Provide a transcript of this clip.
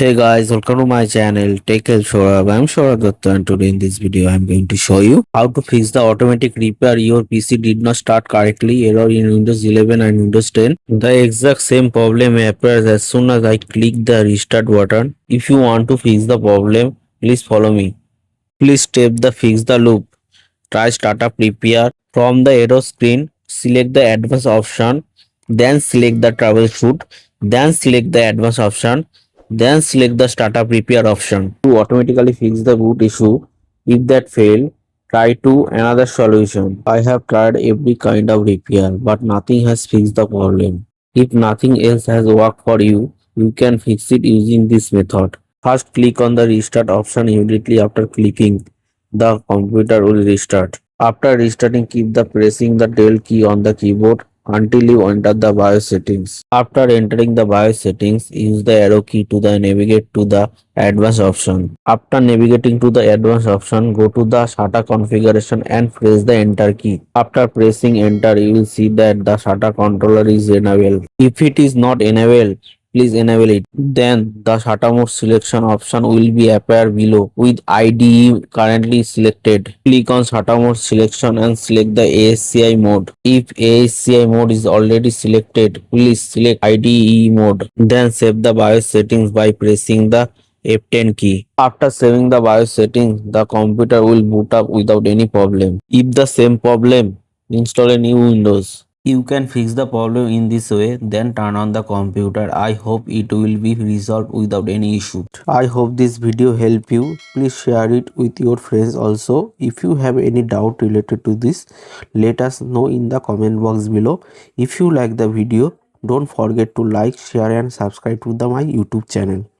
Hey guys, welcome to my channel. Take care, Sourav. I'm Sourav Dutta, and today in this video, I'm going to show you how to fix the automatic repair your PC did not start correctly error in Windows 11 and Windows 10. The exact same problem appears as soon as I click the restart button. If you want to fix the problem, please follow me. Please step the fix the loop. Try startup repair. From the error screen, select the advanced option, then select the troubleshoot, then select the advanced option, then select the startup repair option to automatically fix the boot issue. If that failed, try to another solution. I have tried every kind of repair, but nothing has fixed the problem. If nothing else has worked for you, you can fix it using this method. First, click on the restart option immediately after clicking. The computer will restart. After restarting, keep the pressing the Del key on the keyboard until you enter the BIOS settings. After entering the BIOS settings, use the arrow key to the navigate to the advanced option. After navigating to the advanced option, go to the SATA configuration and press the enter key. After pressing enter, you will see that the SATA controller is enabled. If it is not enabled, please enable it. Then the SATA mode selection option will be appear below with IDE currently selected. Click on SATA mode selection and select the ASCI mode. If ASCI mode is already selected, please select IDE mode. Then save the BIOS settings by pressing the F10 key. After saving the BIOS settings, the computer will boot up without any problem. If the same problem, install a new Windows. You can fix the problem in this way, then turn on the computer. I hope it will be resolved without any issue. I hope this video helped you. Please share it with your friends also. If you have any doubt related to this, let us know in the comment box below. If you like the video, don't forget to like, share and subscribe to my YouTube channel.